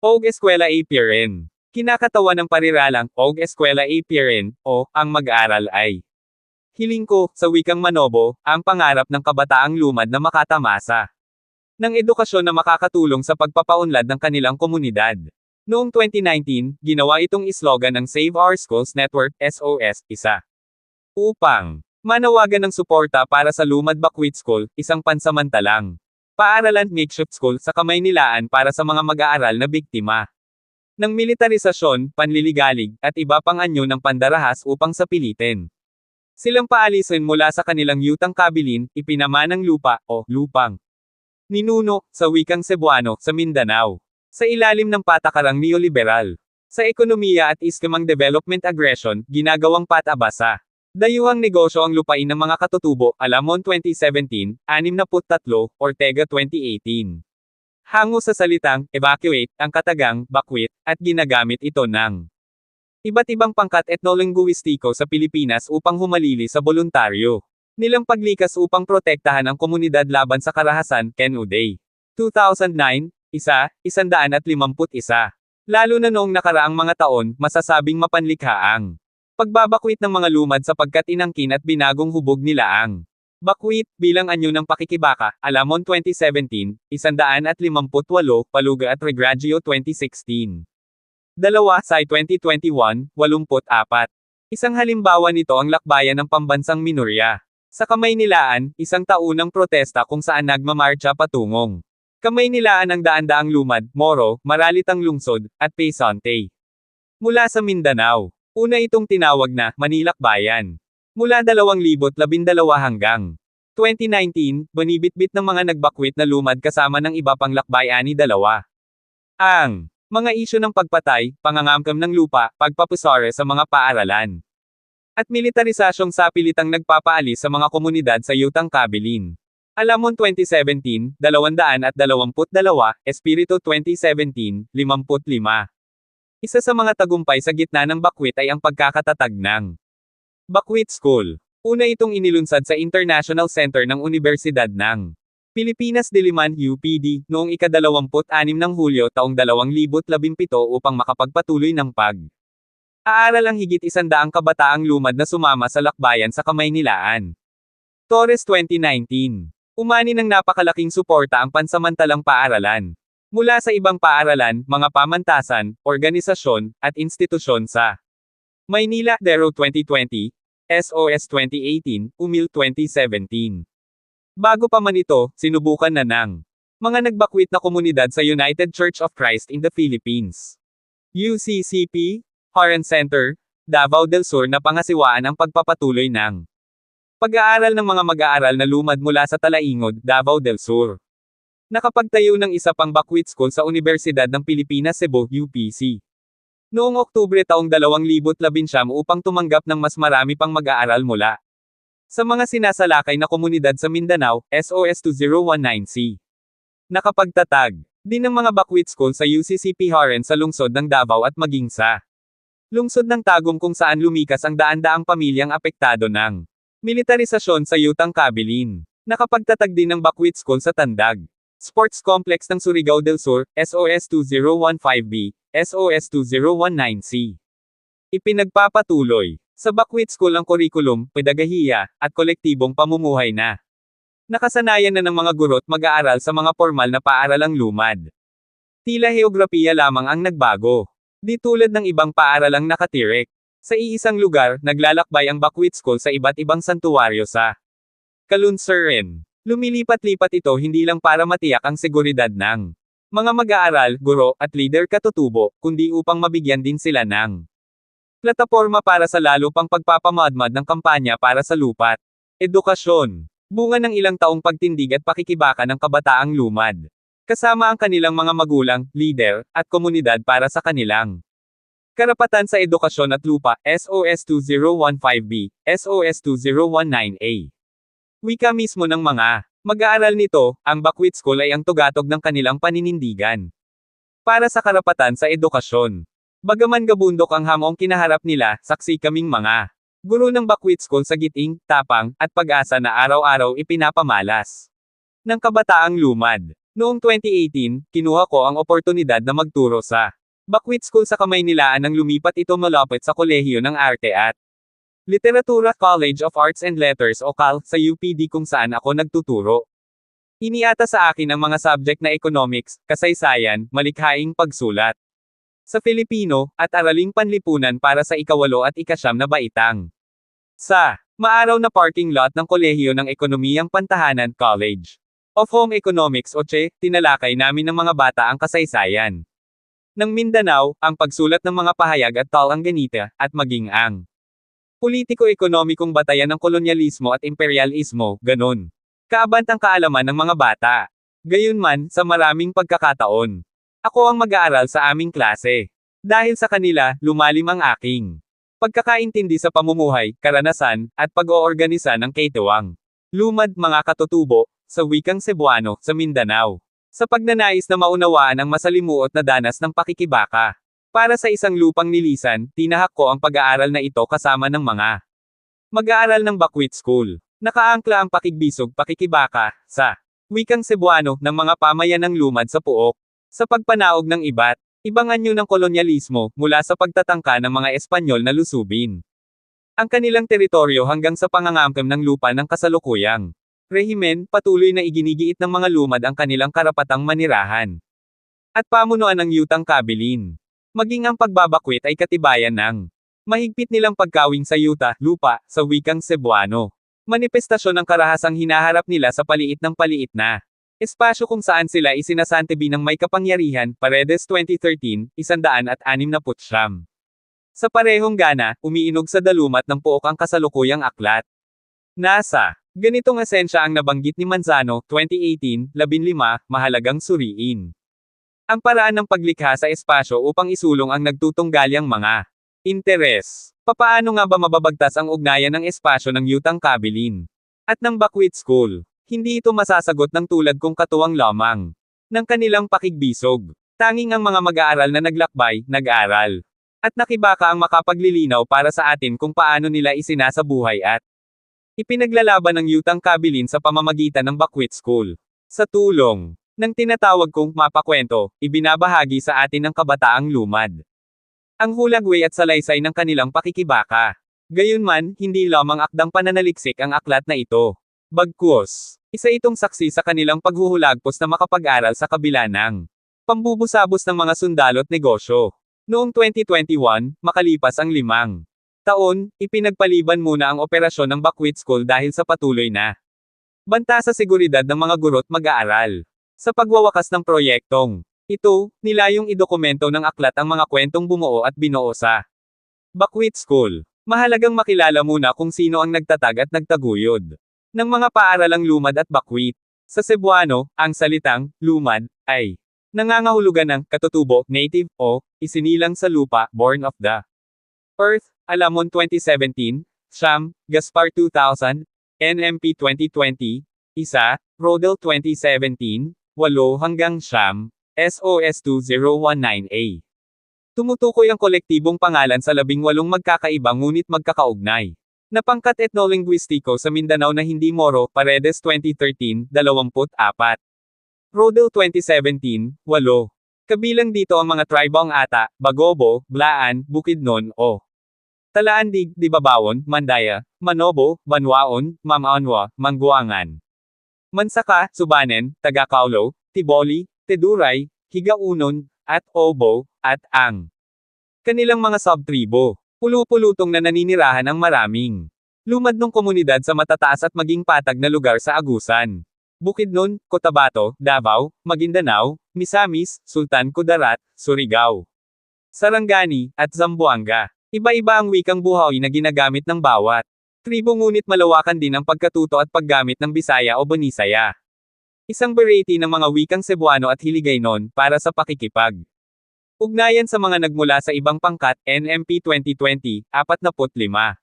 Og Eskwela APRN. Kinakatawan ng pariralang, Og Eskwela APRN, o, ang mag-aral ay. Hiling ko, sa wikang Manobo, ang pangarap ng kabataang lumad na makatamasa ng edukasyon na makakatulong sa pagpapaunlad ng kanilang komunidad. Noong 2019, ginawa itong slogan ng Save Our Schools Network, SOS, isa. Upang manawagan ng suporta para sa Lumad Bakwit School, isang pansamantalang paaralan makeshift school sa Kamaynilaan para sa mga mag-aaral na biktima ng militarisasyon, panliligalig, at iba pang anyo ng pandarahas upang sapilitin silang paalisin mula sa kanilang yutang kabilin, ipinamanang lupa, o lupang ninuno, sa wikang Cebuano, sa Mindanao. Sa ilalim ng patakarang neoliberal. Sa ekonomiya at iskemang development aggression, ginagawang patabasa. Dayuhang negosyo ang lupain ng mga katutubo, Alamon 2017, 63, Ortega 2018. Hango sa salitang, evacuate, ang katagang, bakwit, at ginagamit ito ng iba't ibang pangkat etnolinguistiko sa Pilipinas upang humalili sa voluntaryo nilang paglikas upang protektahan ang komunidad laban sa karahasan, Ken Uday. 2009, 151. Lalo na noong nakaraang mga taon, masasabing mapanlikha ang pagbabakwit ng mga lumad sapagkat inangkin at binagong hubog nila ang bakwit, bilang anyo ng pakikibaka, Alamon 2017, 158, Paluga at Regradio 2016. 2 Sai 2021, 84. Isang halimbawa nito ang lakbayan ng pambansang Minorya. Sa Kamaynilaan, isang taunang protesta kung saan nagmamarcha patungong Kamaynilaan ang daan-daang lumad, Moro, Maralitang Lungsod, at Paysante. Mula sa Mindanao. Una itong tinawag na, Manilakbayan. Mula 2012 hanggang 2019, banibitbit ng mga nagbakwit na lumad kasama ng iba pang lakbayani dalawa. Ang mga isyu ng pagpatay, pangangamkam ng lupa, pagpapusore sa mga paaralan. At militarisasyong sapilitang nagpapaalis sa mga komunidad sa yutang kabilin. Alamon 2017, 222, Espiritu 2017, 55. Isa sa mga tagumpay sa gitna ng bakwit ay ang pagkakatatag ng Bakwit School. Una itong inilunsad sa International Center ng Universidad ng Pilipinas Diliman UPD noong ika-26 ng Hulyo taong 2017 upang makapagpatuloy ng aaral ang higit 100 kabataang lumad na sumama sa lakbayan sa Kamaynilaan. Torres 2019. Umani ng napakalaking suporta ang pansamantalang paaralan. Mula sa ibang paaralan, mga pamantasan, organisasyon, at institusyon sa Maynila, Dero 2020, SOS 2018, UMIL 2017. Bago pa man ito, sinubukan na ng mga nagbakwit na komunidad sa United Church of Christ in the Philippines. UCCP, Horan Center, Davao del Sur na pangasiwaan ang pagpapatuloy ng pag-aaral ng mga mag-aaral na lumad mula sa Talaingod, Davao del Sur. Nakapagtayo ng isa pang bakwit school sa Universidad ng Pilipinas Cebu, UPC. Noong Oktubre taong 2019 upang tumanggap ng mas marami pang mag-aaral mula sa mga sinasalakay na komunidad sa Mindanao, SOS 2019C. Nakapagtatag din ng mga bakwit school sa UCCP Horan sa lungsod ng Davao at maging sa lungsod ng Tagum kung saan lumikas ang daan-daang pamilyang apektado ng militarisasyon sa yutang kabilin. Nakapagtatag din ng bakwit school sa Tandag Sports Complex ng Surigao del Sur, SOS 2015B, SOS 2019C. Ipinagpapatuloy sa bakwit school ang kurikulum, pedagohiya, at kolektibong pamumuhay na nakasanayan na ng mga guro't mag-aaral sa mga formal na paaralang lumad. Tila heograpiya lamang ang nagbago. Di tulad ng ibang paaralang nakatirek. Sa iisang lugar, naglalakbay ang bakwit school sa iba't ibang santuwaryo sa kalunsuran. Lumilipat-lipat ito hindi lang para matiyak ang seguridad ng mga mag-aaral, guro, at leader katutubo, kundi upang mabigyan din sila ng plataporma para sa lalo pang pagpapamadmad ng kampanya para sa lupat. Edukasyon. Bunga ng ilang taong pagtindig at pakikibaka ng kabataang lumad. Kasama ang kanilang mga magulang, leader, at komunidad para sa kanilang karapatan sa edukasyon at lupa, SOS 2015B, SOS 2019A. Wika mismo ng mga mag-aaral nito, ang bakwit school ay ang tugatog ng kanilang paninindigan para sa karapatan sa edukasyon. Bagaman gabundok ang hamong kinaharap nila, saksi kaming mga guro ng bakwit school sa giting, tapang, at pag-asa na araw-araw ipinapamalas ng kabataang lumad. Noong 2018, kinuha ko ang oportunidad na magturo sa Bakwit School sa Kamaynilaan nang lumipat ito malapit sa Kolehiyo ng Arte at Literatura College of Arts and Letters o CAL sa UPD kung saan ako nagtuturo. Iniata sa akin ang mga subject na economics, kasaysayan, malikhaing pagsulat sa Filipino, at araling panlipunan para sa ikawalo at ikasyam na baitang. Sa maaraw na parking lot ng Kolehiyo ng Ekonomiyang Pantahanan College of Home Economics o CHE, tinalakay namin ng mga bata ang kasaysayan ng Mindanao, ang pagsulat ng mga pahayag at talang-ganita, at maging ang politiko-ekonomikong batayan ng kolonyalismo at imperialismo, ganon. Kaabant ang kaalaman ng mga bata. Gayunman, sa maraming pagkakataon, ako ang mag-aaral sa aming klase. Dahil sa kanila, lumalim ang aking pagkakaintindi sa pamumuhay, karanasan, at pag-oorganisa ng Kaitawang lumad mga katutubo, sa wikang Cebuano, sa Mindanao. Sa pagnanais na maunawaan ang masalimuot na danas ng pakikibaka. Para sa isang lupang nilisan, tinahak ko ang pag-aaral na ito kasama ng mga mag-aaral ng Bakwit School. Nakaangkla ang pakigbisog pakikibaka, sa wikang Cebuano, ng mga pamayanang lumad sa Puok. Sa pagpanaog ng iba't ibang anyo ng kolonyalismo, mula sa pagtatangka ng mga Espanyol na lusubin ang kanilang teritoryo hanggang sa pangangamkam ng lupa ng kasalukuyang rehimen, patuloy na iginigiit ng mga lumad ang kanilang karapatang manirahan at pamunuan ng yutang kabilin. Maging ang pagbabakwit ay katibayan ng mahigpit nilang pagkawing sa yuta, lupa, sa wikang Cebuano. Manifestasyon ng karahasang hinaharap nila sa paliit ng paliit na espasyo kung saan sila isinasantabi ng may kapangyarihan, Paredes 2013, 169. Sa parehong gana, umiinog sa dalumat ng Puok ang kasalukuyang aklat. Nasa ganitong esensya ang nabanggit ni Manzano, 2018, 15, mahalagang suriin ang paraan ng paglikha sa espasyo upang isulong ang nagtutunggalyang mga interes. Papaano nga ba mababagtas ang ugnayan ng espasyo ng yutang kabilin at ng Bakwit School? Hindi ito masasagot ng tulad kung katuwang lamang ng kanilang pakigbisog. Tanging ang mga mag-aaral na naglakbay, nag-aral at nakibaka ang makapaglilinaw para sa atin kung paano nila isinasabuhay at ipinaglalaban ng yutang kabilin sa pamamagitan ng Bakwit School. Sa tulong ng tinatawag kong mapakwento, ibinabahagi sa atin ng kabataang lumad ang hulagway at salaysay ng kanilang pakikibaka. Gayunman, hindi lamang akdang pananaliksik ang aklat na ito. Bagkus, isa itong saksi sa kanilang paghuhulagpos na makapag-aral sa kabila ng pambubusabos ng mga sundalo't negosyo. Noong 2021, makalipas ang 5 taon, ipinagpaliban muna ang operasyon ng Bakwit School dahil sa patuloy na banta sa seguridad ng mga guro't mag-aaral. Sa pagwawakas ng proyektong ito, nilayong idokumento ng aklat ang mga kwentong bumuo at binuo sa Bakwit School. Mahalagang makilala muna kung sino ang nagtatag at nagtaguyod ng mga paaralang lumad at bakwit. Sa Cebuano, ang salitang lumad ay nangangahulugan ng katutubo, native, o isinilang sa lupa, born of the earth. Alamon 2017, Sham, Gaspar 2000, NMP 2020, Isa, Rodel 2017, 8 hanggang Sham, SOS 2019A. Tumutukoy ang kolektibong pangalan sa 18 magkakaiba ngunit magkakaugnay na pangkat etnolinguistiko sa Mindanao na hindi Moro, Paredes 2013, 24. Rodel 2017, 8. Kabilang dito ang mga tribong Ata, Bagobo, Blaan, Bukidnon o Talaandig, Dibabawon, Mandaya, Manobo, Banwaon, Mamanwa, Mangguangan, Mansaka, Subanen, Tagakaulo, Tiboli, Teduray, Higaunon, at Obo, at ang kanilang mga subtribo. Pulu-pulutong na naninirahan ang maraming lumad ng komunidad sa matataas at maging patag na lugar sa Agusan, Bukidnon, Cotabato, Davao, Maguindanao, Misamis, Sultan Kudarat, Surigao, Sarangani, at Zamboanga. Iba-iba ang wikang buhay na ginagamit ng bawat tribo ngunit malawakan din ang pagkatuto at paggamit ng Bisaya o Bonisaya. Isang variety ng mga wikang Cebuano at Hiligaynon para sa pakikipag ugnayan sa mga nagmula sa ibang pangkat, NMP 2020, 45.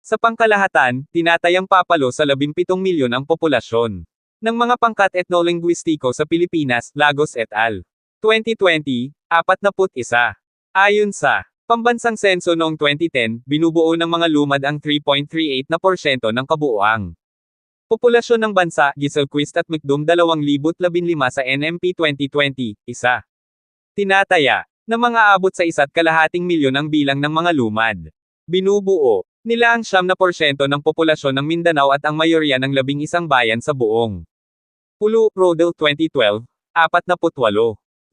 Sa pangkalahatan, tinatayang papalo sa 17 milyon ang populasyon ng mga pangkat etnolinguistiko sa Pilipinas, Lagos et al. 2020, 41. Ayon sa pambansang senso noong 2010, binubuo ng mga lumad ang 3.38% ng kabuuang Populasyon ng bansa, Giselquist at McDum 2015 sa NMP 2020, isa. Tinataya, na mga abot sa 1,2 milyon ang bilang ng mga lumad. Binubuo, nila ang 9% ng populasyon ng Mindanao at ang mayorya ng 11 bayan sa buong Pulu, Rodel 2012, 48.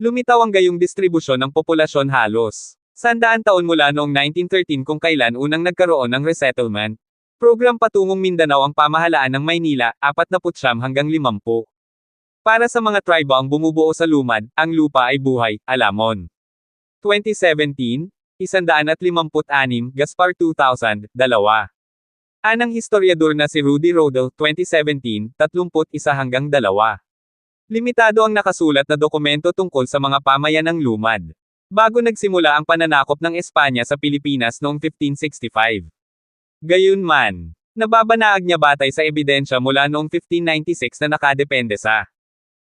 Lumitaw ang gayong distribusyon ng populasyon halos 100 taon mula noong 1913 kung kailan unang nagkaroon ng resettlement program patungong Mindanao ang pamahalaan ng Maynila, 49 hanggang 50. Para sa mga tribe ang bumubuo sa lumad, ang lupa ay buhay, alamon. 2017, 156, Gaspar 2000, 2. Anang historiador na si Rudy Rodel, 2017, 31 hanggang 2. Limitado ang nakasulat na dokumento tungkol sa mga pamayan ng lumad. Bago nagsimula ang pananakop ng Espanya sa Pilipinas noong 1565. Gayunman, nababanaag niya batay sa ebidensya mula noong 1596 na nakadepende sa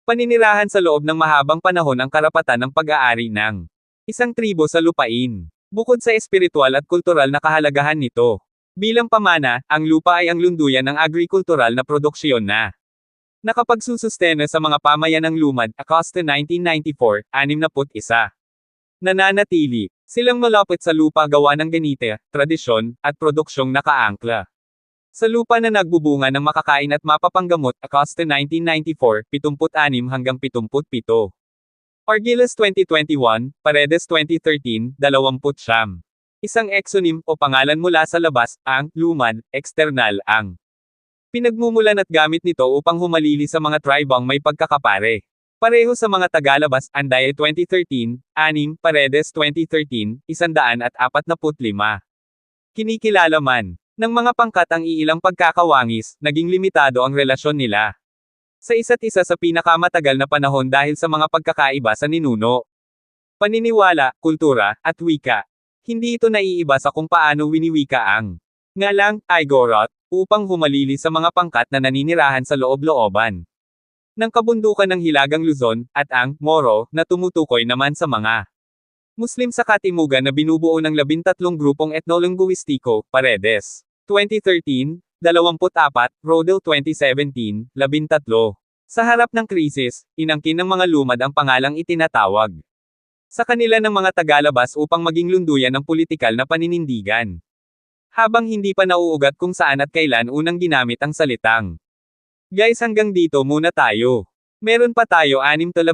paninirahan sa loob ng mahabang panahon ang karapatan ng pag-aari ng isang tribo sa lupain. Bukod sa espiritual at kultural na kahalagahan nito. Bilang pamana, ang lupa ay ang lunduyan ng agrikultural na produksyon na nakapagsusustena sa mga pamayan ng lumad, Acosta 1994, 61. Nananatili silang malapit sa lupa gawa ng ganite, tradisyon, at produksyong nakaangkla. Sa lupa na nagbubunga ng makakain at mapapanggamot, Acosta 1994, 76 hanggang 77. Argiles 2021, Paredes 2013, 20. Isang exonym o pangalan mula sa labas, ang lumad, external, ang pinagmumulan at gamit nito upang humalili sa mga tribang may pagkakapare. Pareho sa mga tagalabas, Andaye 2013, 6, Paredes 2013, 145. Kinikilala man ng mga pangkat ang iilang pagkakawangis, naging limitado ang relasyon nila sa isa't isa sa pinakamatagal na panahon dahil sa mga pagkakaiba sa ninuno, paniniwala, kultura, at wika. Hindi ito naiiba sa kung paano winiwika ang ngalang Igorot upang humalili sa mga pangkat na naninirahan sa loob-looban ng kabundukan ng Hilagang Luzon, at ang Moro na tumutukoy naman sa mga Muslim sa Katimugan na binubuo ng 13 grupong etnolinguistiko, Paredes 2013, 24, Rodel 2017, 13. Sa harap ng krisis, inangkin ng mga lumad ang pangalang itinatawag sa kanila ng mga tagalabas upang maging lunduyan ng politikal na paninindigan. Habang hindi pa nauugat kung saan at kailan unang ginamit ang salitang. Guys, hanggang dito muna tayo. Meron pa tayo 6-12.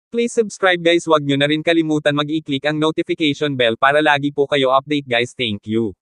Please subscribe guys, wag nyo na rin kalimutan mag-i-click ang notification bell para lagi po kayo update guys, thank you.